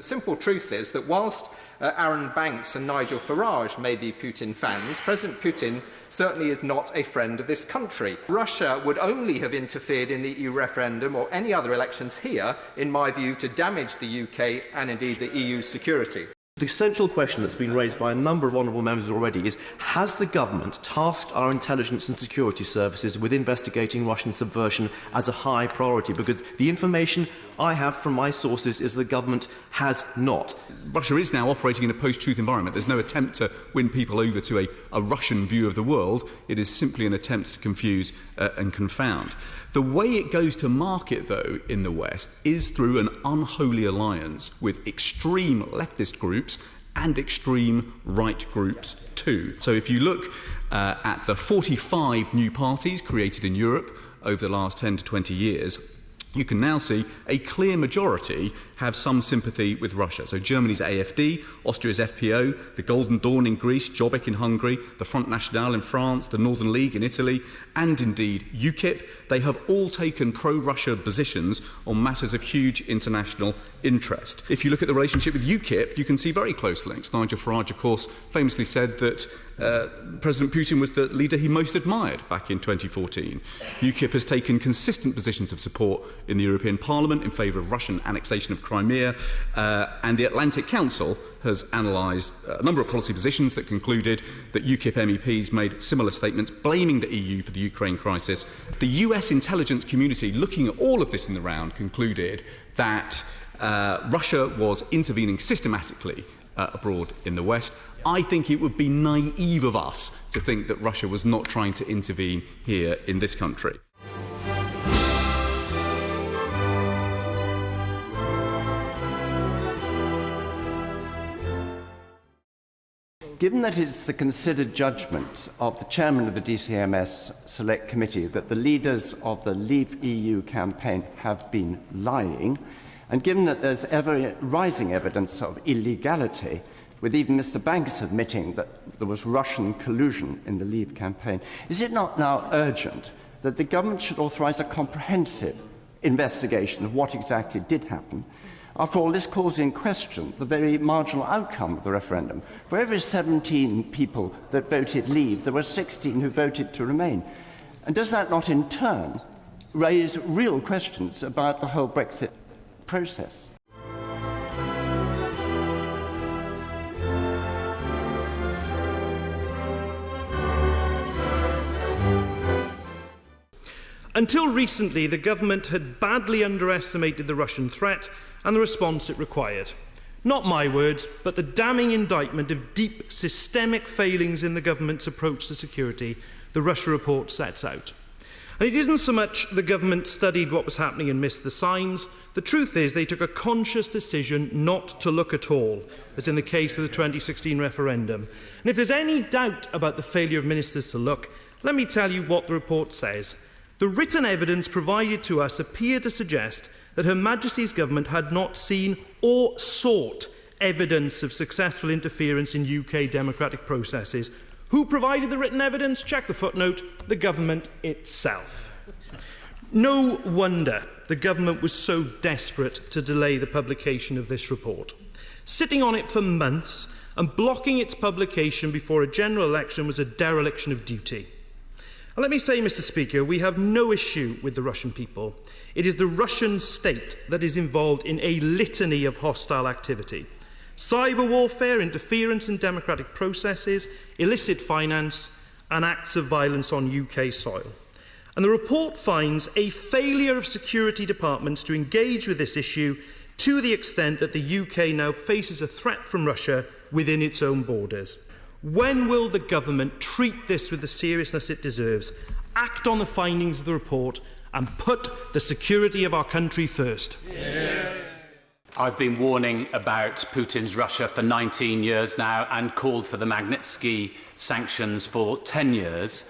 simple truth is that whilst Arron Banks and Nigel Farage may be Putin fans, President Putin certainly is not a friend of this country. Russia would only have interfered in the EU referendum or any other elections here, in my view, to damage the UK and indeed the EU's security. The central question that's been raised by a number of honourable members already is, has the government tasked our intelligence and security services with investigating Russian subversion as a high priority? Because the information I have from my sources is the government has not. Russia is now operating in a post-truth environment. There's no attempt to win people over to a Russian view of the world. It is simply an attempt to confuse and confound. The way it goes to market, though, in the West is through an unholy alliance with extreme leftist groups and extreme right groups too. So if you look at the 45 new parties created in Europe over the last 10 to 20 years, you can now see a clear majority have some sympathy with Russia. So Germany's AfD, Austria's FPO, the Golden Dawn in Greece, Jobbik in Hungary, the Front National in France, the Northern League in Italy, and indeed UKIP. They have all taken pro-Russia positions on matters of huge international interest. If you look at the relationship with UKIP, you can see very close links. Nigel Farage, of course, famously said that President Putin was the leader he most admired back in 2014. UKIP has taken consistent positions of support in the European Parliament in favour of Russian annexation of Crimea, and the Atlantic Council has analysed a number of policy positions that concluded that UKIP MEPs made similar statements blaming the EU for the Ukraine crisis. The US intelligence community, looking at all of this in the round, concluded that Russia was intervening systematically abroad in the West. I think it would be naive of us to think that Russia was not trying to intervene here in this country. Given that it's the considered judgment of the chairman of the DCMS Select Committee that the leaders of the Leave EU campaign have been lying, and given that there's ever-rising evidence of illegality, with even Mr. Banks admitting that there was Russian collusion in the Leave campaign, is it not now urgent that the government should authorise a comprehensive investigation of what exactly did happen? After all, this calls in question the very marginal outcome of the referendum. For every 17 people that voted Leave, there were 16 who voted to remain. And does that not in turn raise real questions about the whole Brexit process? Until recently, the government had badly underestimated the Russian threat and the response it required. Not my words, but the damning indictment of deep systemic failings in the government's approach to security the Russia report sets out. And it isn't so much the government studied what was happening and missed the signs. The truth is they took a conscious decision not to look at all, as in the case of the 2016 referendum. And if there's any doubt about the failure of ministers to look, let me tell you what the report says. The written evidence provided to us appeared to suggest that Her Majesty's government had not seen or sought evidence of successful interference in UK democratic processes. Who provided the written evidence? Check the footnote, the government itself. No wonder the government was so desperate to delay the publication of this report. Sitting on it for months and blocking its publication before a general election was a dereliction of duty. And let me say, Mr. Speaker, we have no issue with the Russian people. It is the Russian state that is involved in a litany of hostile activity. Cyber warfare, interference in democratic processes, illicit finance, and acts of violence on UK soil. And the report finds a failure of security departments to engage with this issue to the extent that the UK now faces a threat from Russia within its own borders. When will the government treat this with the seriousness it deserves, act on the findings of the report, and put the security of our country first? Yeah. I've been warning about Putin's Russia for 19 years now and called for the Magnitsky sanctions for 10 years.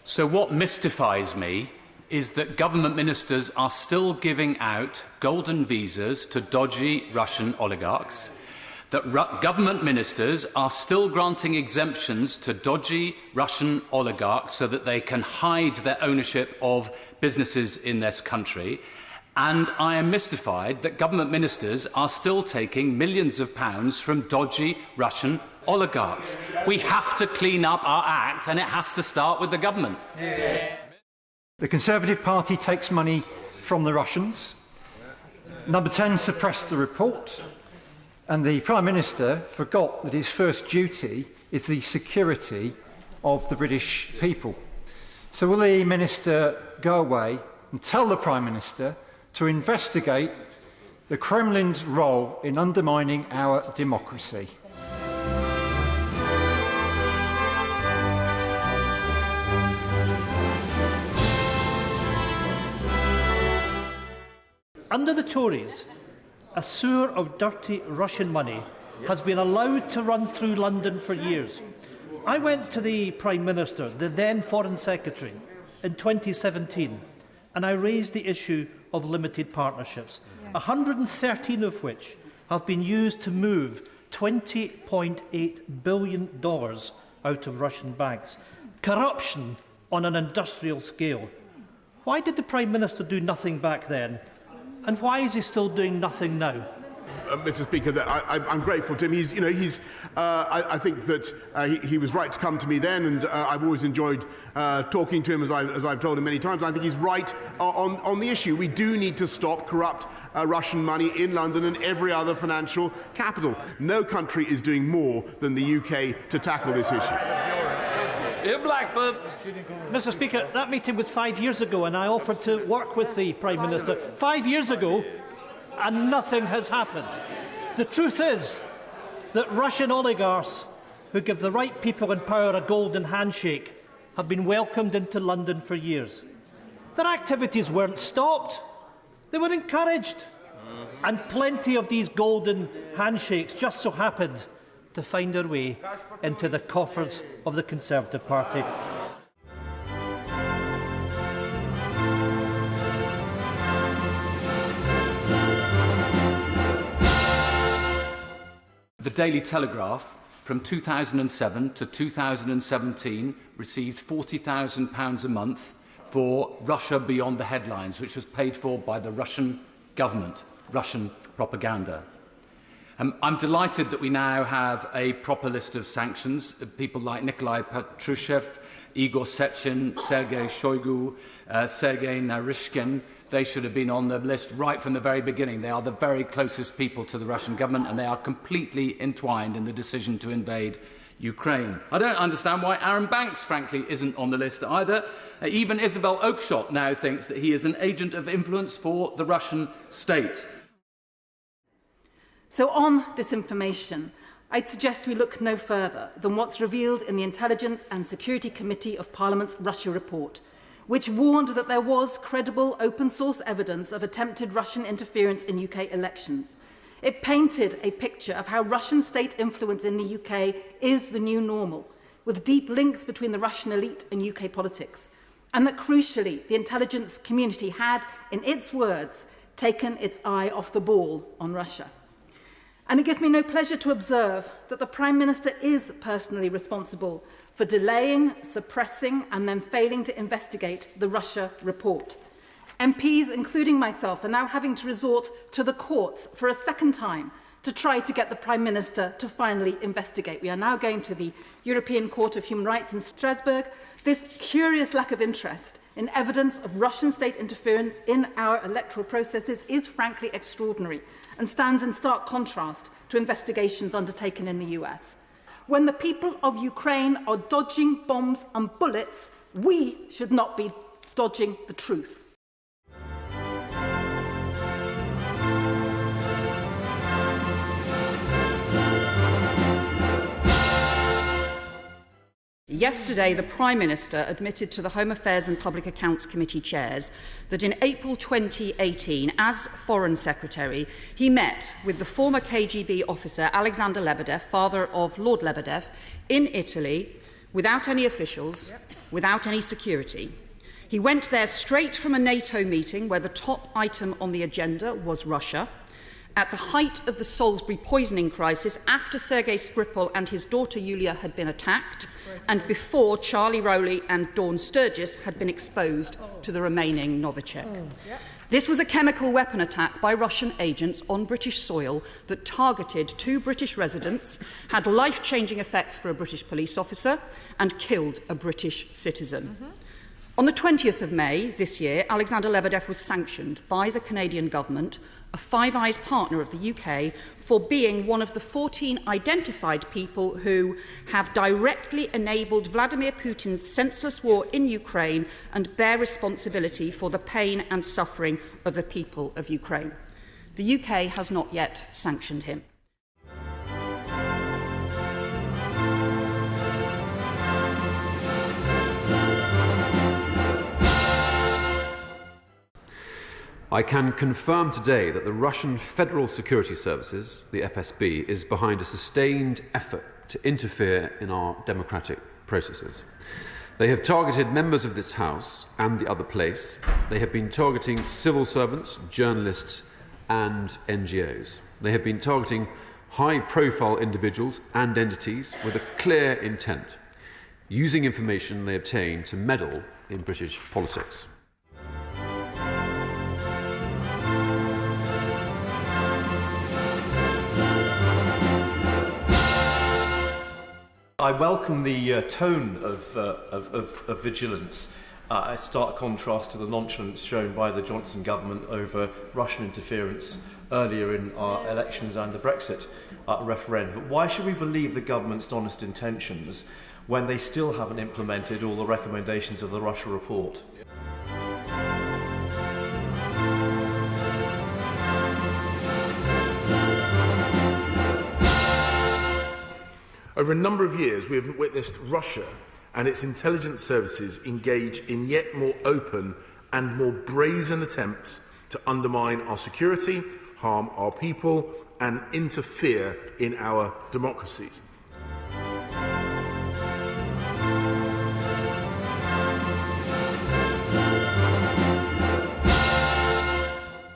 So what mystifies me is that government ministers are still giving out golden visas to dodgy Russian oligarchs, that government ministers are still granting exemptions to dodgy Russian oligarchs so that they can hide their ownership of businesses in this country, And I am mystified that government ministers are still taking millions of pounds from dodgy Russian oligarchs. We have to clean up our act, and it has to start with the government. The Conservative Party takes money from the Russians. Number 10 suppressed the report, and the Prime Minister forgot that his first duty is the security of the British people. So will the Minister go away and tell the Prime Minister to investigate the Kremlin's role in undermining our democracy? Under the Tories, a sewer of dirty Russian money has been allowed to run through London for years. I went to the Prime Minister, the then Foreign Secretary, in 2017, and I raised the issue of limited partnerships, 113 of which have been used to move $20.8 billion out of Russian banks. Corruption on an industrial scale. Why did the Prime Minister do nothing back then? And why is he still doing nothing now? Mr. Speaker, I'm grateful to him. I think that he was right to come to me then, and I've always enjoyed talking to him, as I've told him many times. I think he's right on the issue. We do need to stop corrupt Russian money in London and every other financial capital. No country is doing more than the UK to tackle this issue. Mr. Speaker, that meeting was 5 years ago, and I offered to work with the Prime Minister 5 years ago, and nothing has happened. The truth is that Russian oligarchs who give the right people in power a golden handshake have been welcomed into London for years. Their activities weren't stopped, they were encouraged. And plenty of these golden handshakes just so happened to find their way into the coffers of the Conservative Party. The Daily Telegraph, from 2007 to 2017, received £40,000 a month for Russia Beyond the Headlines, which was paid for by the Russian government, Russian propaganda. I'm delighted that we now have a proper list of sanctions. People like Nikolai Patrushev, Igor Sechin, Sergei Shoigu, Sergei Naryshkin, they should have been on the list right from the very beginning. They are the very closest people to the Russian government, and they are completely entwined in the decision to invade Ukraine. I don't understand why Arron Banks, frankly, isn't on the list either. Even 𝗕𝗏𝗏 now thinks that he is an agent of influence for the Russian state. So on disinformation, I'd suggest we look no further than what's revealed in the Intelligence and Security Committee of Parliament's Russia report, which warned that there was credible open-source evidence of attempted Russian interference in UK elections. It painted a picture of how Russian state influence in the UK is the new normal, with deep links between the Russian elite and UK politics, and that crucially, the intelligence community had, in its words, taken its eye off the ball on Russia. And it gives me no pleasure to observe that the Prime Minister is personally responsible for delaying, suppressing and then failing to investigate the Russia report. MPs, including myself, are now having to resort to the courts for a second time to try to get the Prime Minister to finally investigate. We are now going to the European Court of Human Rights in Strasbourg. This curious lack of interest in evidence of Russian state interference in our electoral processes is frankly extraordinary and stands in stark contrast to investigations undertaken in the US. When the people of Ukraine are dodging bombs and bullets, we should not be dodging the truth. Yesterday, the Prime Minister admitted to the Home Affairs and Public Accounts Committee chairs that in April 2018, as Foreign Secretary, he met with the former KGB officer Alexander Lebedev, father of Lord Lebedev, in Italy, without any officials, without any security. He went there straight from a NATO meeting where the top item on the agenda was Russia, at the height of the Salisbury poisoning crisis, after Sergei Skripal and his daughter Yulia had been attacked, and before Charlie Rowley and Dawn Sturgis had been exposed to the remaining Novichok. This was a chemical weapon attack by Russian agents on British soil that targeted 2 British residents, had life-changing effects for a British police officer, and killed a British citizen. On the 20th of May this year, Alexander Lebedev was sanctioned by the Canadian government, a Five Eyes partner of the UK, for being one of the 14 identified people who have directly enabled Vladimir Putin's senseless war in Ukraine and bear responsibility for the pain and suffering of the people of Ukraine. The UK has not yet sanctioned him. I can confirm today that the Russian Federal Security Services, the FSB, is behind a sustained effort to interfere in our democratic processes. They have targeted members of this House and the other place. They have been targeting civil servants, journalists and NGOs. They have been targeting high-profile individuals and entities with a clear intent, using information they obtain to meddle in British politics. I welcome the tone of vigilance, a stark contrast to the nonchalance shown by the Johnson government over Russian interference earlier in our elections and the Brexit referendum. But why should we believe the government's honest intentions when they still haven't implemented all the recommendations of the Russia report? Over a number of years, we have witnessed Russia and its intelligence services engage in yet more open and more brazen attempts to undermine our security, harm our people, and interfere in our democracies.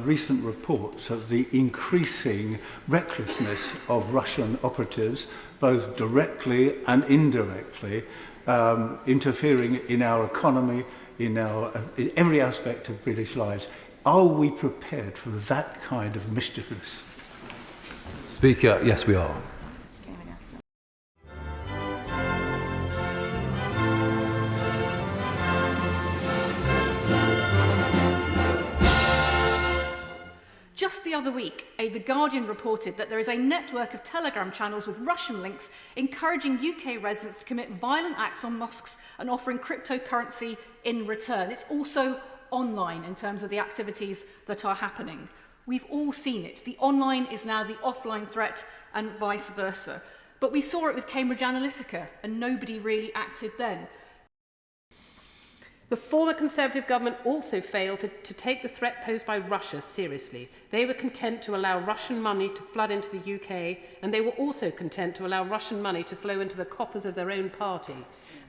Recent reports of the increasing recklessness of Russian operatives, both directly and indirectly, interfering in our economy, in every aspect of British lives. Are we prepared for that kind of mischievous? Speaker, yes, we are. Just the other week, The Guardian reported that there is a network of Telegram channels with Russian links encouraging UK residents to commit violent acts on mosques and offering cryptocurrency in return. It's also online in terms of the activities that are happening. We've all seen it. The online is now the offline threat and vice versa. But we saw it with Cambridge Analytica and nobody really acted then. The former Conservative government also failed to take the threat posed by Russia seriously. They were content to allow Russian money to flood into the UK, and they were also content to allow Russian money to flow into the coffers of their own party.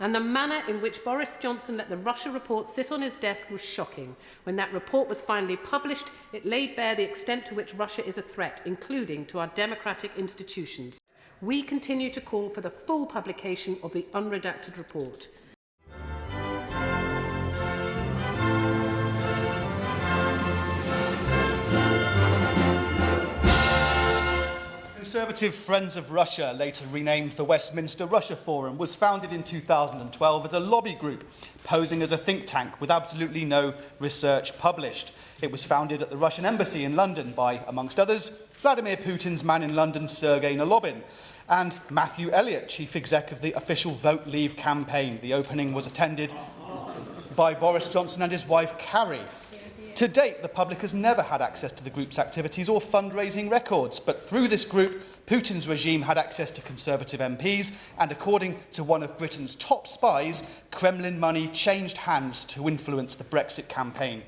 And the manner in which Boris Johnson let the Russia report sit on his desk was shocking. When that report was finally published, it laid bare the extent to which Russia is a threat, including to our democratic institutions. We continue to call for the full publication of the unredacted report. Conservative Friends of Russia, later renamed the Westminster Russia Forum, was founded in 2012 as a lobby group, posing as a think tank with absolutely no research published. It was founded at the Russian Embassy in London by, amongst others, Vladimir Putin's man in London, 𝗳𝗃𝗍𝗔, and Matthew Elliott, chief exec of the official Vote Leave campaign. The opening was attended by Boris Johnson and his wife, Carrie. To date, the public has never had access to the group's activities or fundraising records, but through this group, Putin's regime had access to Conservative MPs, and according to one of Britain's top spies, Kremlin money changed hands to influence the Brexit campaign.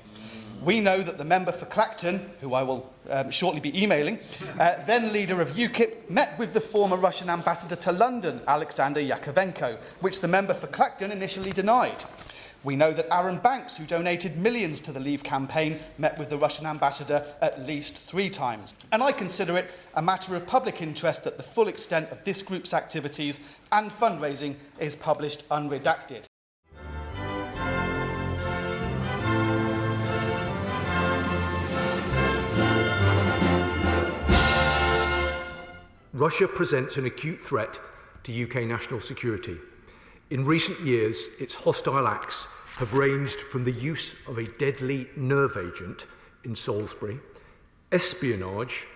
We know that the member for Clacton, who I will shortly be emailing, then leader of UKIP, met with the former Russian ambassador to London, Alexander Yakovenko, which the member for Clacton initially denied. We know that Aaron Banks, who donated millions to the Leave campaign, met with the Russian ambassador at least 3 times. And I consider it a matter of public interest that the full extent of this group's activities and fundraising is published unredacted. Russia presents an acute threat to UK national security. In recent years, its hostile acts have ranged from the use of a deadly nerve agent in Salisbury, espionage,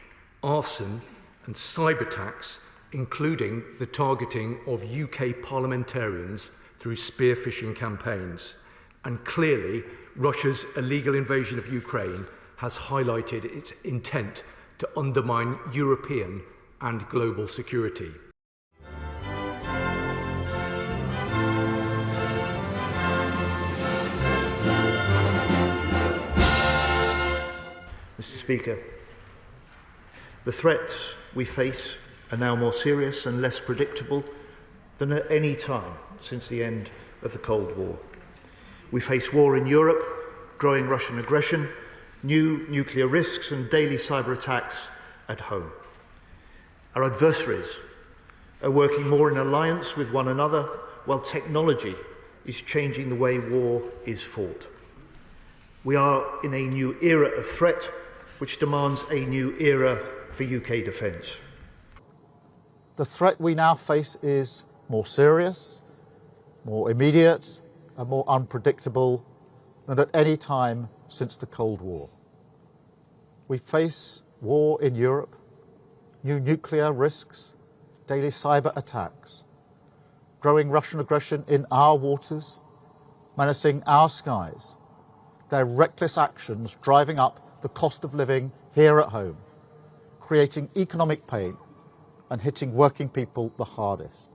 arson and cyber attacks, including the targeting of UK parliamentarians through spear phishing campaigns. And clearly, Russia's illegal invasion of Ukraine has highlighted its intent to undermine European and global security. Mr. Speaker, the threats we face are now more serious and less predictable than at any time since the end of the Cold War. We face war in Europe, growing Russian aggression, new nuclear risks and daily cyber attacks at home. Our adversaries are working more in alliance with one another, while technology is changing the way war is fought. We are in a new era of threat, which demands a new era for UK defence. The threat we now face is more serious, more immediate and more unpredictable than at any time since the Cold War. We face war in Europe, new nuclear risks, daily cyber attacks, growing Russian aggression in our waters, menacing our skies, their reckless actions driving up the cost of living here at home, creating economic pain and hitting working people the hardest.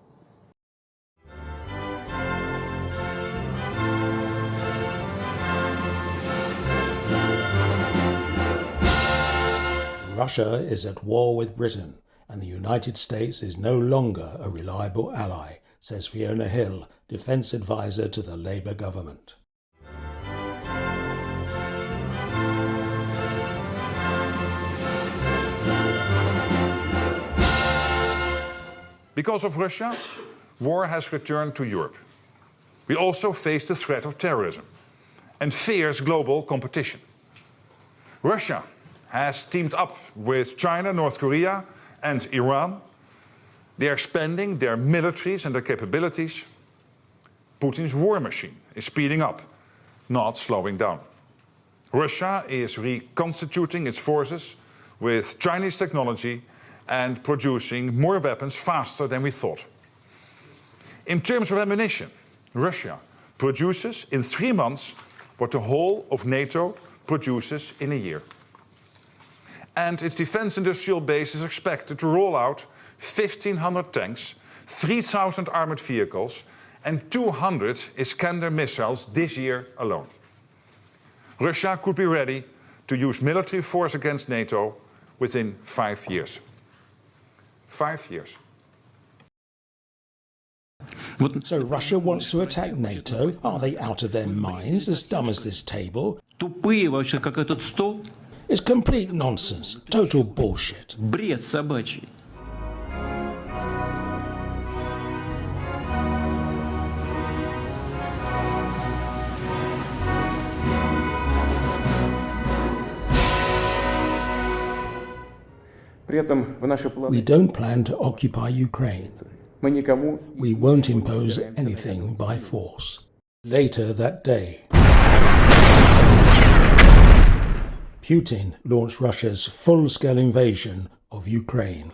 Russia is at war with Britain, and the United States is no longer a reliable ally, says Fiona Hill, defence advisor to the Labour government. Because of Russia, war has returned to Europe. We also face the threat of terrorism and fierce global competition. Russia has teamed up with China, North Korea and Iran. They are expanding their militaries and their capabilities. Putin's war machine is speeding up, not slowing down. Russia is reconstituting its forces with Chinese technology and producing more weapons faster than we thought. In terms of ammunition, Russia produces in 3 months what the whole of NATO produces in a year. And its defence industrial base is expected to roll out 1,500 tanks, 3,000 armoured vehicles and 200 Iskander missiles this year alone. Russia could be ready to use military force against NATO within 5 years. 5 years. So Russia wants to attack NATO? Are they out of their minds, as dumb as this table? It's complete nonsense, total bullshit. Бред собачий. We don't plan to occupy Ukraine. We won't impose anything by force. Later that day, Putin launched Russia's full-scale invasion of Ukraine.